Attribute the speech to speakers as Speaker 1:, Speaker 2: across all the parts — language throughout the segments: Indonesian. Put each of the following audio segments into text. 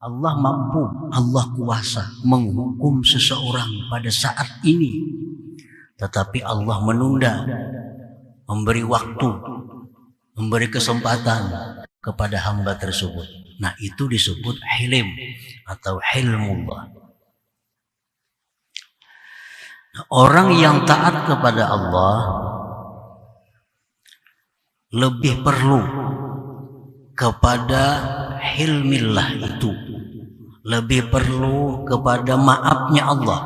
Speaker 1: Allah mampu, Allah kuasa menghukum seseorang pada saat ini, tetapi Allah menunda, memberi waktu, memberi kesempatan kepada hamba tersebut. Nah, itu disebut hilim atau hilmullah. Nah, orang yang taat kepada Allah lebih perlu kepada hilmillah itu, lebih perlu kepada maafnya Allah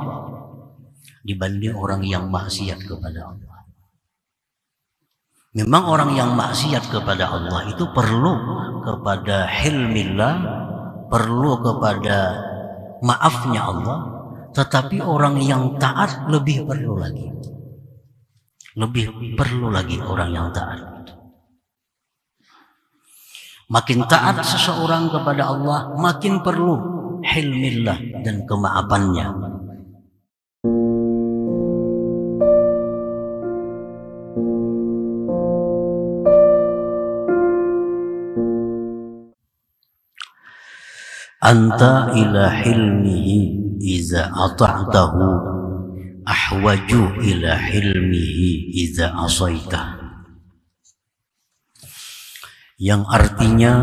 Speaker 1: dibanding orang yang maksiat kepada Allah. Memang orang yang maksiat kepada Allah itu perlu kepada hilmillah, perlu kepada maafnya Allah, tetapi orang yang taat lebih perlu lagi. Lebih perlu lagi orang yang taat. Makin taat seseorang kepada Allah, makin perlu hilmillah dan kemaafannya. Anta ila hilmihi iza ata'tahu ahwaju ila hilmihi iza asaitah. Yang artinya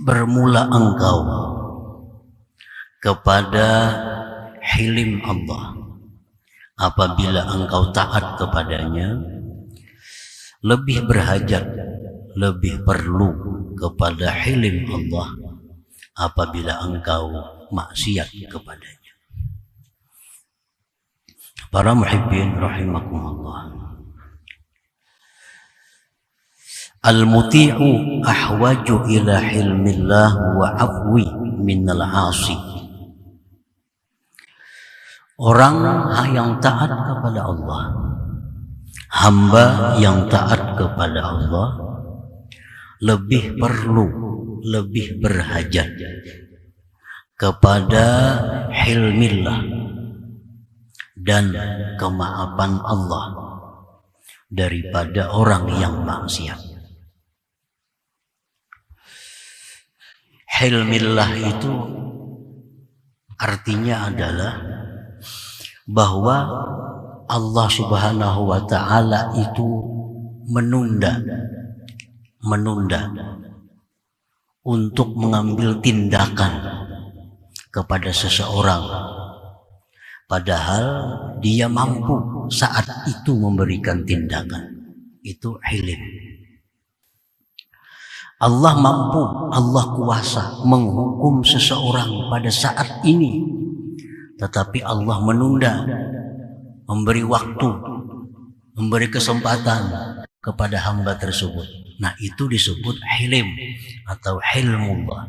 Speaker 1: bermula engkau kepada hilim Allah apabila engkau taat kepadanya, lebih berhajat, lebih perlu kepada hilim Allah apabila engkau maksiat kepadanya. Para muhibbin rahimakumullah, al-muti'u ahwaju ila hilmillah wa afwi minal 'asi. Orang yang taat kepada Allah, hamba yang taat kepada Allah lebih perlu, lebih berhajat kepada hilmillah dan kemaafan Allah daripada orang yang maksiat. Hilmillah itu artinya adalah bahwa Allah Subhanahu wa ta'ala itu menunda untuk mengambil tindakan kepada seseorang, padahal dia mampu saat itu memberikan tindakan. Itu hilim. Allah mampu, Allah kuasa menghukum seseorang pada saat ini, tetapi Allah menunda, memberi waktu, memberi kesempatan kepada hamba tersebut. Nah, itu disebut hilim atau hilmullah.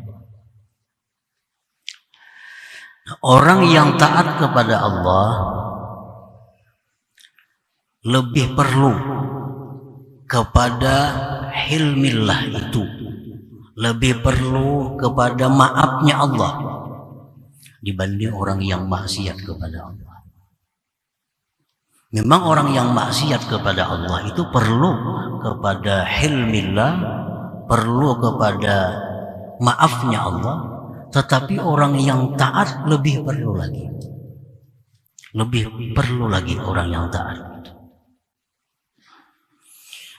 Speaker 1: Nah, orang yang taat kepada Allah lebih perlu kepada hilmillah itu, lebih perlu kepada maafnya Allah dibanding orang yang maksiat kepada Allah. Memang orang yang maksiat kepada Allah itu perlu kepada hilmillah, perlu kepada maafnya Allah, tetapi orang yang taat lebih perlu lagi. Lebih perlu lagi orang yang taat.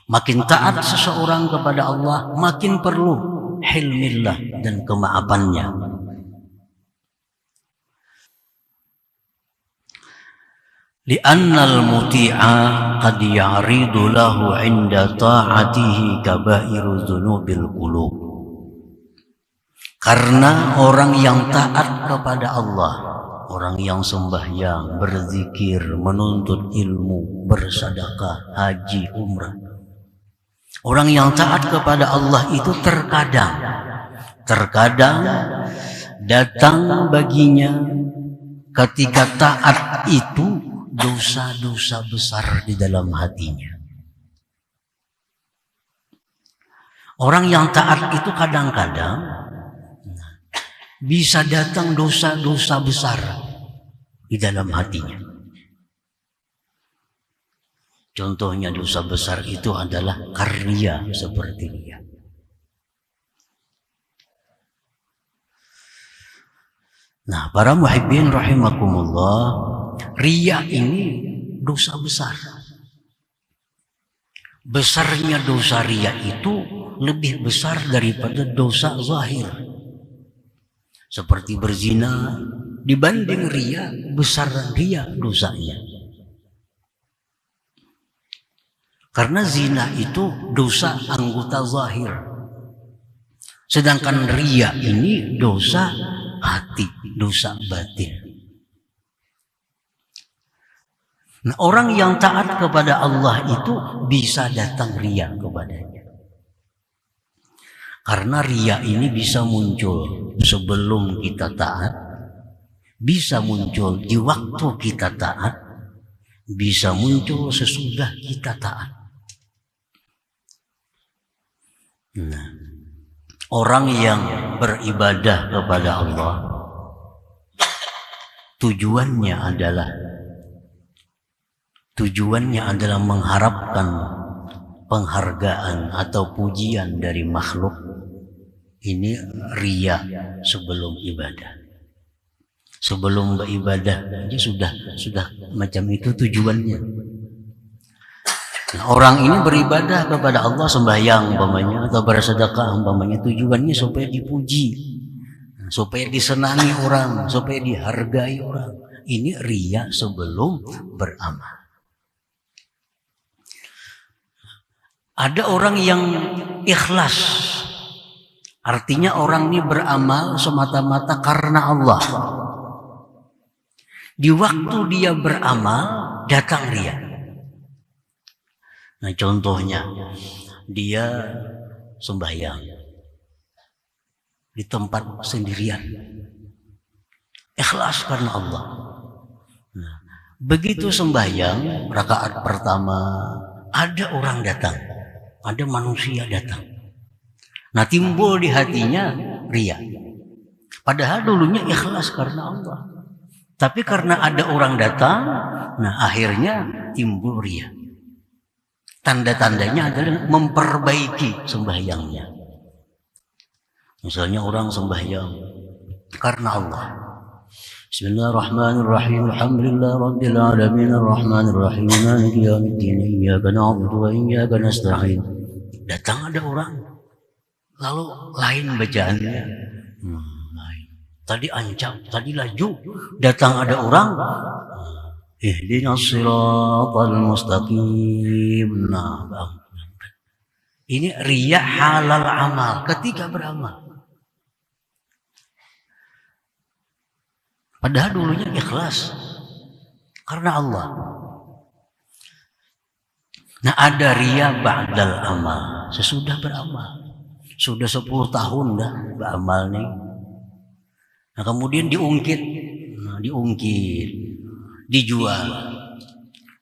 Speaker 1: Makin taat seseorang kepada Allah, makin perlu hilmillah dan kemaafannya. Li'annal muti'a qad ya'ridu lahu 'inda ta'atihi kabairu dzunubil qulub. Karena orang yang taat kepada Allah, orang yang sembahyang, berzikir, menuntut ilmu, bersedekah, haji, umrah, orang yang taat kepada Allah itu terkadang datang baginya ketika taat itu dosa-dosa besar di dalam hatinya. Orang yang taat itu kadang-kadang bisa datang dosa-dosa besar di dalam hatinya. Contohnya dosa besar itu adalah karya seperti dia. Nah, para muhibbin rahimakumullah, riya ini dosa besar. Besarnya dosa riya itu lebih besar daripada dosa zahir. Seperti berzina, dibanding riya, besar riya dosanya. Karena zina itu dosa anggota zahir. Sedangkan riya ini dosa hati, dosa batin. Nah, orang yang taat kepada Allah itu bisa datang riya kepadanya. Karena riya ini bisa muncul sebelum kita taat, bisa muncul di waktu kita taat, bisa muncul sesudah kita taat. Nah, orang yang beribadah kepada Allah tujuannya adalah mengharapkan penghargaan atau pujian dari makhluk. Ini riya sebelum ibadah. Sebelum beribadah aja sudah macam itu tujuannya. Nah, orang ini beribadah kepada Allah, sembahyang umpamanya atau bersedekah umpamanya, tujuannya supaya dipuji, supaya disenangi orang, supaya dihargai orang. Ini riya sebelum beramal. Ada orang yang ikhlas, artinya orang ini beramal semata-mata karena Allah. Di waktu dia beramal datang riya. Nah, contohnya dia sembahyang di tempat sendirian, ikhlas karena Allah. Nah, begitu sembahyang rakaat pertama, ada orang datang, ada manusia datang. Nah, timbul di hatinya riya. Padahal dulunya ikhlas karena Allah, tapi karena ada orang datang, nah akhirnya timbul riya. Tanda-tandanya adalah memperbaiki sembahyangnya. Misalnya orang sembahyang karena Allah. Bismillahirrahmanirrahim. Alhamdulillah rabbil alamin arrahmanir rahim maliki yaumiddin iyyaka na'budu wa iyyaka nasta'in. Datang ada orang, lalu lain bacaannya. Lain. Tadi ancam, tadi laju. Datang ada orang, ihdinas siratal mustaqim. Nah, ini riya halal amal ketika beramal. Padahal dulunya ikhlas karena Allah. Nah, ada riya ba'dal amal, sesudah beramal. Sudah 10 tahun dah beramal nih. Nah, kemudian diungkit, dijual.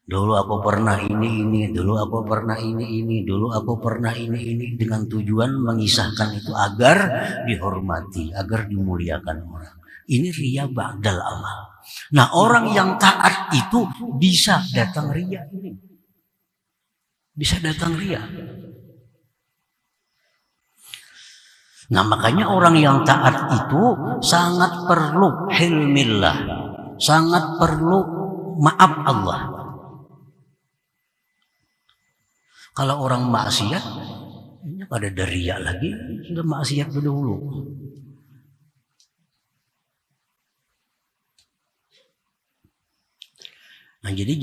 Speaker 1: Dulu aku pernah ini, dulu aku pernah ini, dulu aku pernah ini, dengan tujuan mengisahkan itu agar dihormati, agar dimuliakan orang. Ini riya ba'dal amal. Nah, orang yang taat itu bisa datang riya ini. Bisa datang riya. Nah, makanya orang yang taat itu sangat perlu hilmillah, sangat perlu maaf Allah. Kalau orang maksiat, ini pada riya lagi, sudah maksiat dahulu. Nah, jadi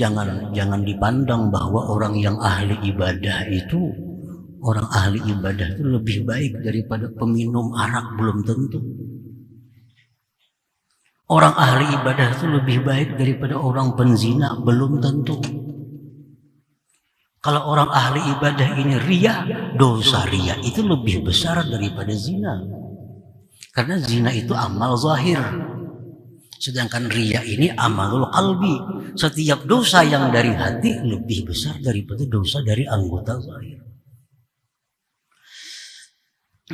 Speaker 1: jangan dipandang bahwa orang yang ahli ibadah itu, orang ahli ibadah itu lebih baik daripada peminum arak, belum tentu. Orang ahli ibadah itu lebih baik daripada orang penzina, belum tentu. Kalau orang ahli ibadah ini riya, dosa riya itu lebih besar daripada zina. Karena zina itu amal zahir. Sedangkan riya ini amalul qalbi. Setiap dosa yang dari hati lebih besar daripada dosa dari anggota zahir.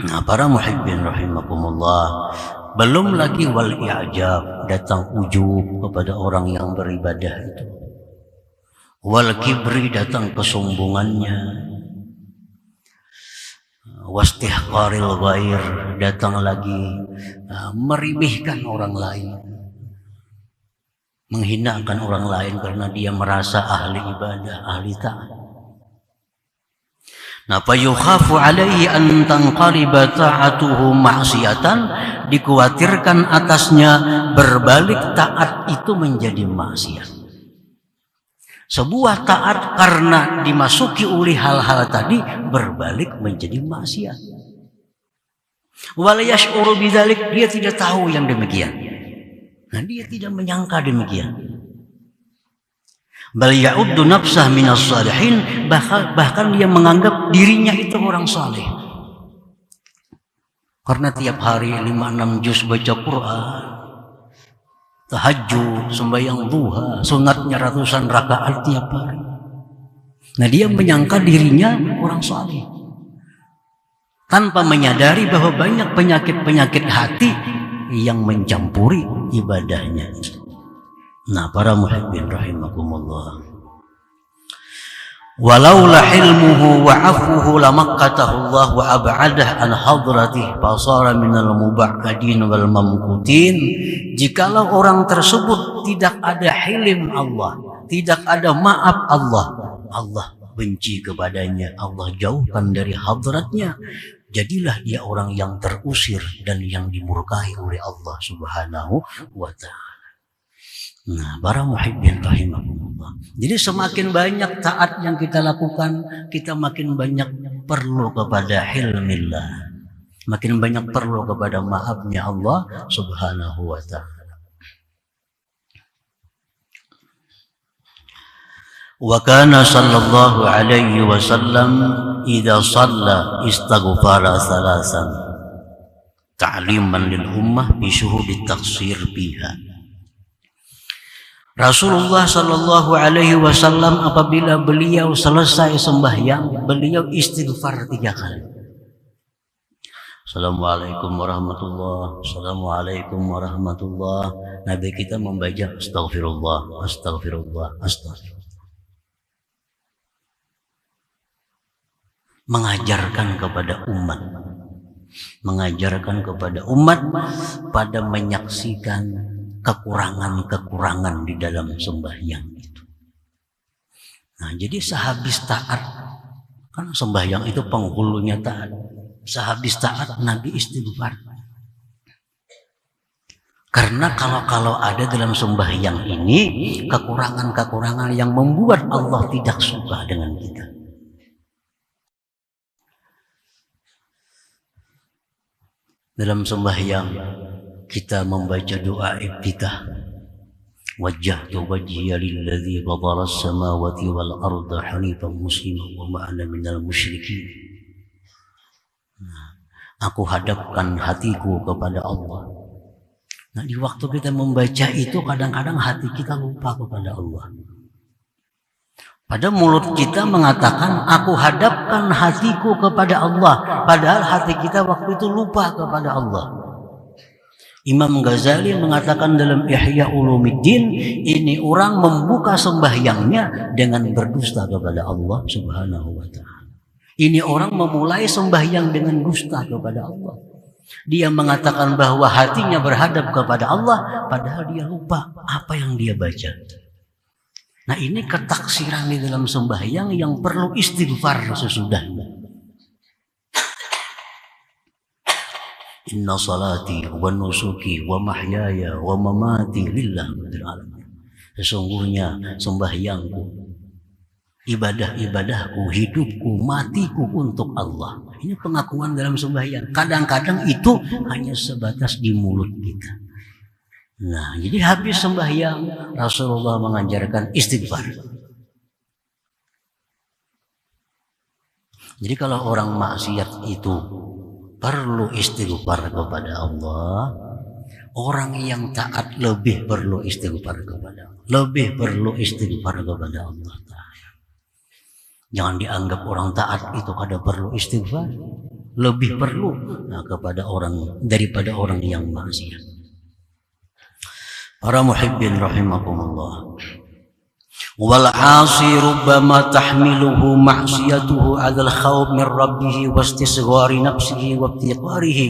Speaker 1: Nah, para muhibbin rahimakumullah, belum lagi wal i'jab, datang ujub kepada orang yang beribadah itu. Wal kibri, datang kesombongannya. wastihqaril ghair, datang lagi meribihkan orang lain, menghinakan orang lain karena dia merasa ahli ibadah, ahli taat. Nah, fa yukhafu alaihi an tanqaliba ta'atuhu ma'siyatan, dikhawatirkan atasnya berbalik taat itu menjadi maksiat. Sebuah taat karena dimasuki oleh hal-hal tadi berbalik menjadi maksiat. Wala yash'uru bidzalik, dia tidak tahu yang demikian. Nah, dia tidak menyangka demikian. Bal ya'uddu nafsah minas salihin, bahkan dia menganggap dirinya itu orang saleh. Karena tiap hari 5-6 juz baca Quran, tahajud, sembahyang duha, sunatnya ratusan rakaat tiap hari. Nah, dia menyangka dirinya orang saleh, tanpa menyadari bahwa banyak penyakit-penyakit hati yang mencampuri ibadahnya. Nah, para muhibbin rahimakumullah, walaula hilmuhu wa afuhu lamakkatahu Allah wa ab'adah an hadratih fasara minal muba'adin wal mamkutin. Jikalau orang tersebut tidak ada hilm Allah, tidak ada maaf Allah, Allah benci kepadanya, Allah jauhkan dari hadratnya, jadilah dia orang yang terusir dan yang dimurkai oleh Allah Subhanahu wa ta'ala. Nah, para muhibbin rahimahumullah, jadi semakin banyak taat yang kita lakukan, kita makin banyak perlu kepada hilmillah, makin banyak perlu kepada maafnya Allah Subhanahu wa ta'ala. Wa kana sallallahu alaihi wasallam idza shalla istaghfara salasan ta'liman lil ummah bi syuhudi taqsir biha. Rasulullah sallallahu alaihi wasallam apabila beliau selesai sembahyang, beliau istighfar 3 kali. Assalamualaikum warahmatullahi, assalamualaikum warahmatullahi. Nabi kita membaca astagfirullah, astagfirullah, astagfirullah. Mengajarkan kepada umat pada menyaksikan kekurangan-kekurangan di dalam sembahyang itu. Nah, jadi sehabis taat, kan sembahyang itu penghulunya taat. Sehabis taat Nabi istighfar. Karena kalau ada dalam sembahyang ini kekurangan-kekurangan yang membuat Allah tidak suka dengan kita. Dalam sembahyang kita membaca doa iftitah, wajjahtu wajhiya lilladzi fatara as-samawati wal arda hanifan musliman wa ma ana minal musyrikin. Aku hadapkan hatiku kepada Allah. Nah, di waktu kita membaca itu kadang-kadang hati kita lupa kepada Allah. Pada mulut kita mengatakan aku hadapkan hatiku kepada Allah, padahal hati kita waktu itu lupa kepada Allah. Imam Ghazali mengatakan dalam Ihya Ulumuddin, ini orang membuka sembahyangnya dengan berdusta kepada Allah Subhanahu wa ta'ala. Ini orang memulai sembahyang dengan dusta kepada Allah. Dia mengatakan bahwa hatinya berhadap kepada Allah, padahal dia lupa apa yang dia baca. Nah, ini ketaksiran di dalam sembahyang yang perlu istighfar sesudahnya. Inna salati wa nusuki wa mahyaya wa mamati lillahi rabbil alamin. Sesungguhnya sembahyangku, ibadah-ibadahku, hidupku, matiku untuk Allah. Ini pengakuan dalam sembahyang. Kadang-kadang itu hanya sebatas di mulut kita. Nah, jadi habis sembahyang Rasulullah mengajarkan istighfar. Jadi kalau orang maksiat itu perlu istighfar kepada Allah, orang yang taat lebih perlu istighfar kepada Allah, lebih perlu istighfar kepada Allah. Jangan dianggap orang taat itu kada perlu istighfar, lebih perlu kepada orang daripada orang yang maksiat. Para muhibbin rahimakumullah, wal 'asi rubbama tahmiluhu ma'siyatuhu 'alal khawf min rabbih wastisghari nafsihi wa ibtiqarihi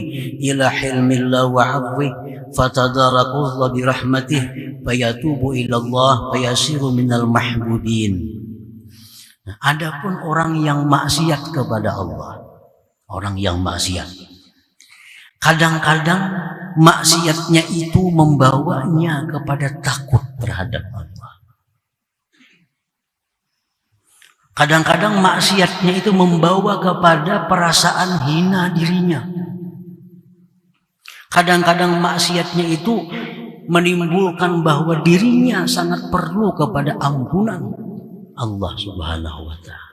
Speaker 1: ila hilmillah wa 'afwi fatadarakullah bi rahmatih fayatubu ila Allah fayasiru minal mahbubin. Nah, adapun orang yang maksiat kepada Allah, orang yang maksiat, kadang-kadang maksiatnya itu membawanya kepada takut terhadap Allah. Kadang-kadang maksiatnya itu membawa kepada perasaan hina dirinya. Kadang-kadang maksiatnya itu menimbulkan bahwa dirinya sangat perlu kepada ampunan Allah Subhanahu wa Ta'ala.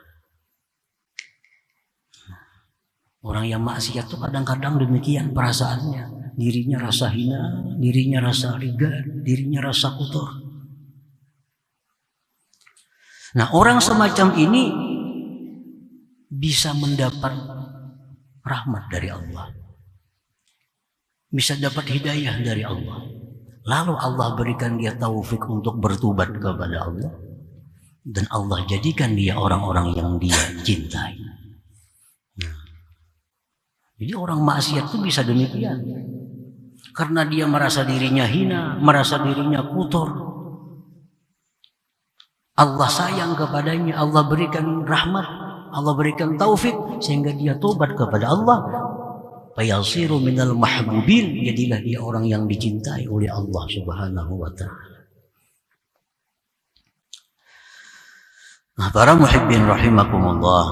Speaker 1: Orang yang maksiat itu kadang-kadang demikian perasaannya. Dirinya rasa hina, dirinya rasa riga, dirinya rasa kotor. Nah, orang semacam ini bisa mendapat rahmat dari Allah, bisa dapat hidayah dari Allah. Lalu Allah berikan dia taufik untuk bertobat kepada Allah, dan Allah jadikan dia orang-orang yang dia cintai. Nah, jadi orang maksiat itu bisa demikian, karena dia merasa dirinya hina, merasa dirinya kotor. Allah sayang kepadanya, Allah berikan rahmat, Allah berikan taufik sehingga dia tobat kepada Allah. Fayasiru minal mahbubin, jadilah dia orang yang dicintai oleh Allah Subhanahu wa Ta'ala. Nah, para muhibbin rahimakumullah,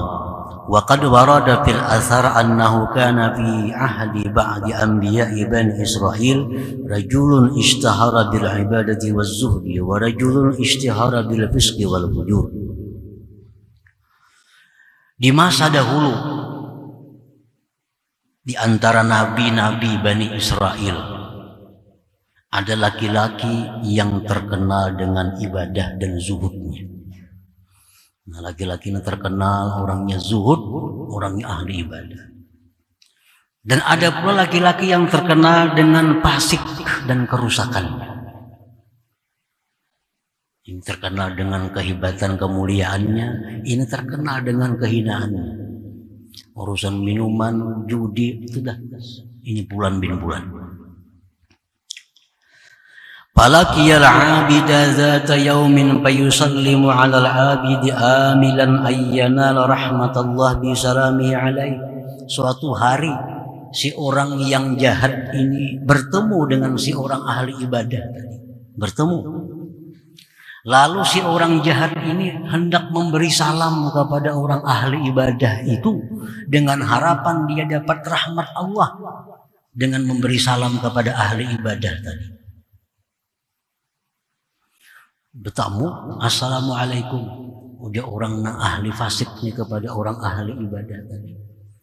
Speaker 1: wa qad warada fil athar annahu kana fi ahdi ba'di anbiya'i bani Israil rajulun ishtahara bil ibadati waz zuhdi wa rajulun ishtahara bil fisqi wal fujur. Di masa dahulu di antara nabi-nabi Bani Israel ada laki-laki yang terkenal dengan ibadah dan zuhudnya. Nah, laki-laki yang terkenal orangnya zuhud, orangnya ahli ibadah. Dan ada pula laki-laki yang terkenal dengan fasik dan kerusakan. Ini terkenal dengan kehebatan kemuliaannya, ini terkenal dengan kehinaannya. Urusan minuman, judi, itu dah. Ini bulan bin bulan. Falaqiyal 'abida zata yaumin fayusallimu 'alal 'abidi amilan ayyanal rahmatallah bi salamihi 'alaihi. Suatu hari si orang yang jahat ini bertemu dengan si orang ahli ibadah tadi. Bertemu. Lalu si orang jahat ini hendak memberi salam kepada orang ahli ibadah itu dengan harapan dia dapat rahmat Allah dengan memberi salam kepada ahli ibadah tadi. Bertamu, assalamualaikum. Udah orang ahli fasik nih kepada orang ahli ibadah tadi.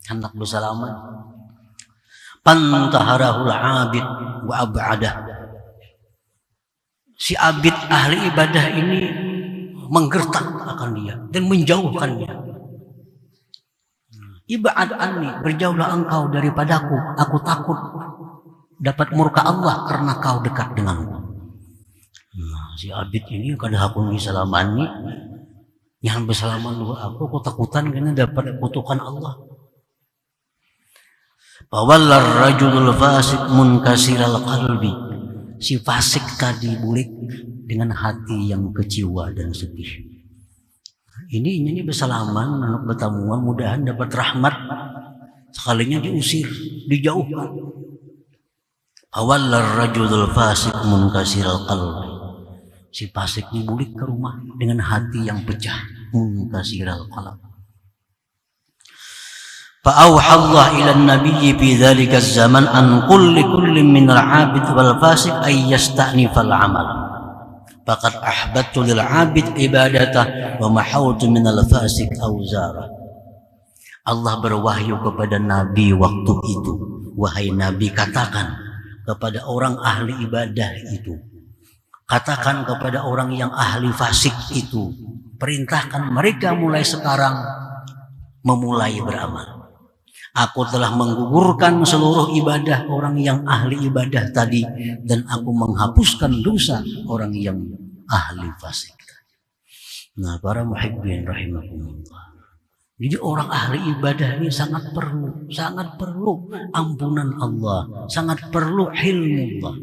Speaker 1: Hendak bersalaman. Pantaharahul abid wa ab'adah. Si abid ahli ibadah ini menggertak akan dia dan menjauhkannya. Ibad anni, berjauhlah engkau daripadaku, aku takut dapat murka Allah karena kau dekat denganku. Nah, si abid ini kada hakun salamani, yang bersalaman dua aku takutan karena dapat kutukan Allah. Fawallar rajulul fasik munkasiral qalbi. Si fasik tadi bulik dengan hati yang kecewa dan sedih. Ini bersalaman, anak bertamuan, mudahan dapat rahmat. Sekalinya diusir, dijauhkan. Awallar rajulul fasik munkasiral qalbi. Si fasik ini bulik ke rumah dengan hati yang pecah, munkasiral qalbi. فأوحى الله إلى النبي في ذلك الزمن أن كل من العابد والفاسق أن يستأنف العمل فقد أحببت للعابد عبادته ومحوت من الفاسق أوزاره. Allah berwahyu kepada Nabi waktu itu, wahai Nabi, katakan kepada orang ahli ibadah itu, katakan kepada orang yang ahli fasik itu, perintahkan mereka mulai sekarang memulai beramal. Aku telah menggugurkan seluruh ibadah orang yang ahli ibadah tadi, dan aku menghapuskan dosa orang yang ahli fasik. Nah, para muhibbin rahimakumullah. Jadi orang ahli ibadah ini sangat perlu ampunan Allah, sangat perlu ilmu Allah.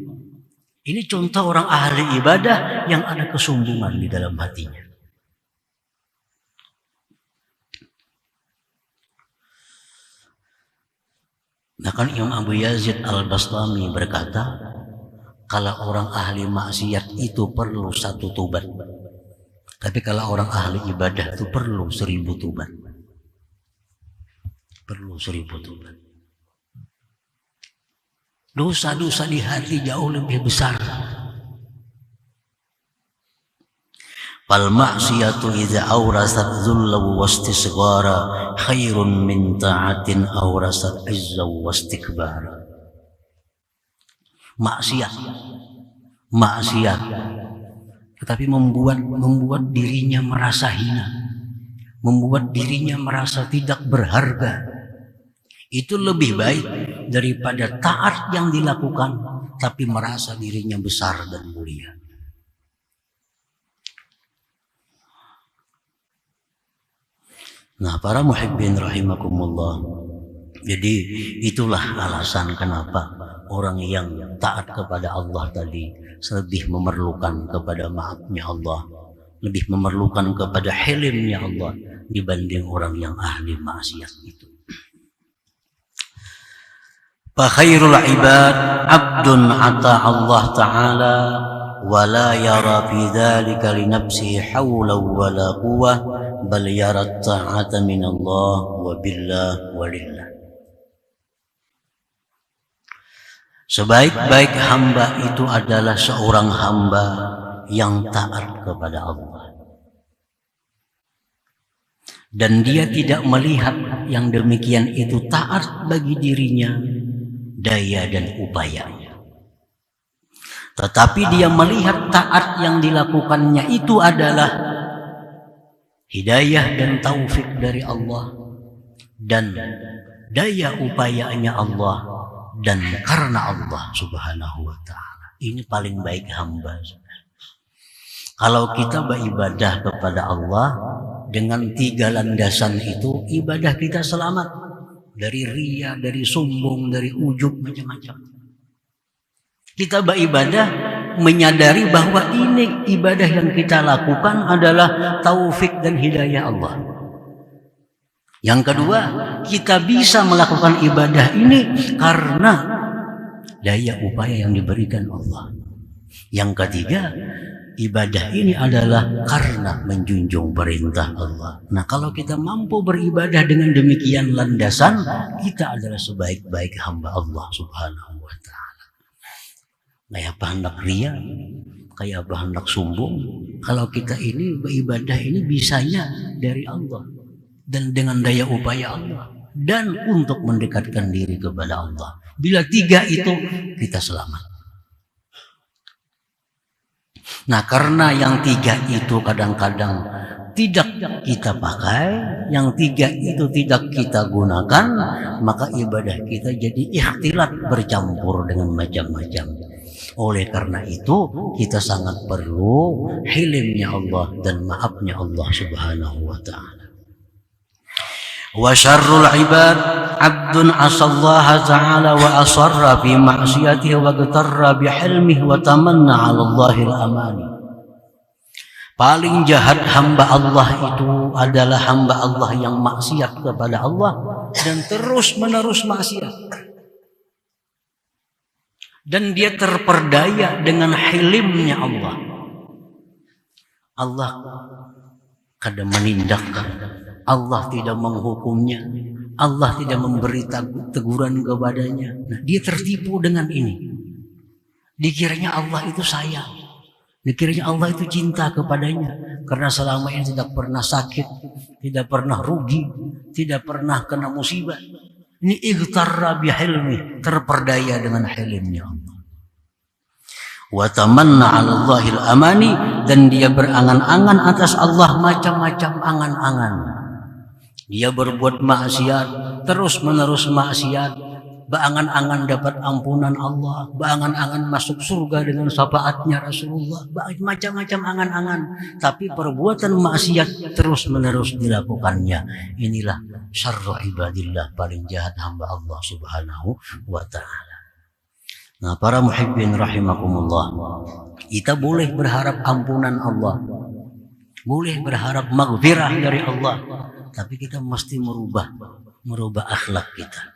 Speaker 1: Ini contoh orang ahli ibadah yang ada kesombongan di dalam hatinya. Bahkan Imam Abu Yazid Al-Bastami berkata, kalau orang ahli maksiat itu perlu 1 tobat. Tapi kalau orang ahli ibadah itu perlu 1000 tobat. Perlu 1000 tobat. Dosa-dosa di hati jauh lebih besar. Fal ma'siyatu idza awrasat dhulla wastisghara khairun min ta'atin awrasat izza wastikbara. Maksiat tetapi membuat dirinya merasa hina, membuat dirinya merasa tidak berharga. Itu lebih baik daripada taat yang dilakukan tapi merasa dirinya besar dan mulia. Nah, para muhibbin rahimakumullah. Jadi itulah alasan kenapa orang yang taat kepada Allah tadi lebih memerlukan kepada maafnya Allah, lebih memerlukan kepada hilimnya Allah dibanding orang yang ahli maksiat itu. Fa khairul ibad abdun ata Allah taala wa la yara fi dzalika li nafsihi hawla wa la quwwah bal yara ta'ata min Allah wa billah wa lillah. Sebaik-baik hamba itu adalah seorang hamba yang taat kepada Allah. Dan dia tidak melihat yang demikian itu taat bagi dirinya, daya dan upayanya. Tetapi dia melihat taat yang dilakukannya itu adalah hidayah dan taufik dari Allah dan daya upayanya Allah dan karena Allah subhanahu wa ta'ala. Ini paling baik hamba. Kalau kita beribadah kepada Allah dengan 3 landasan itu, ibadah kita selamat dari riya, dari sombong, dari ujub, macam-macam. Kita beribadah menyadari bahwa ini ibadah yang kita lakukan adalah taufik dan hidayah Allah. Yang kedua, kita bisa melakukan ibadah ini karena daya upaya yang diberikan Allah. Yang ketiga, ibadah ini adalah karena menjunjung perintah Allah. Nah, kalau kita mampu beribadah dengan demikian landasan, kita adalah sebaik-baik hamba Allah subhanahu wa ta'ala. Kayak apa hendak ria, kayak apa hendak sombong. Kalau kita ini beribadah ini bisanya dari Allah dan dengan daya upaya Allah dan untuk mendekatkan diri kepada Allah. Bila 3 itu kita selamat. Nah, karena yang 3 itu kadang-kadang tidak kita pakai, yang 3 itu tidak kita gunakan, maka ibadah kita jadi ikhtilat, bercampur dengan macam-macam. Oleh karena itu kita sangat perlu hilimnya Allah dan maafnya Allah subhanahu wa ta'ala. Wa syarrul ibad abdun asallaha ta'ala wa asarra fi ma'siyatihi wa ghatarra bi hilmihi wa tamanna 'ala Allahil amani. Paling jahat hamba Allah itu adalah hamba Allah yang maksiat kepada Allah dan terus-menerus maksiat. Dan dia terperdaya dengan hilimnya Allah. Allah kadang menindakkan, Allah tidak menghukumnya, Allah tidak memberi teguran kepadanya. Nah, dia tertipu dengan ini. Dikiranya Allah itu sayang, dikiranya Allah itu cinta kepadanya, karena selama ini tidak pernah sakit, tidak pernah rugi, tidak pernah kena musibah. Ini ightarra bihilmi, terperdaya dengan hilimnya Allah. Wa tamanna 'ala Allahil amani, dan dia berangan-angan atas Allah macam-macam angan-angan. Dia berbuat maksiat, terus-menerus maksiat, Beangan-angan dapat ampunan Allah, beangan-angan masuk surga dengan syafaatnya Rasulullah, macam-macam angan-angan. Tapi perbuatan maksiat terus-menerus dilakukannya. Inilah syarru ibadillah, paling jahat hamba Allah Subhanahu wa ta'ala. Nah, para muhibbin rahimakumullah, kita boleh berharap ampunan Allah, boleh berharap maghfirah dari Allah, tapi kita mesti merubah akhlak kita.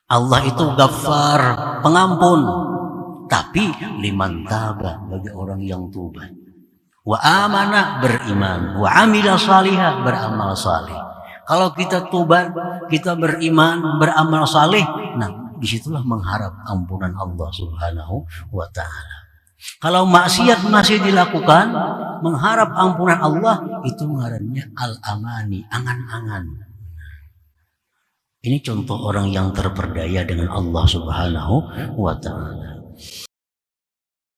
Speaker 1: Allah itu Ghaffar, pengampun, tapi liman taba, bagi orang yang tubat, wa amana, beriman, wa amila salihah, beramal salih. Kalau kita tubat, kita beriman, beramal salih, nah disitulah mengharap ampunan Allah Subhanahu wa ta'ala. Kalau maksiat masih dilakukan, mengharap ampunan Allah, itu ngarannya al-amani, angan-angan. Ini contoh orang yang terperdaya dengan Allah Subhanahu wa ta'ala.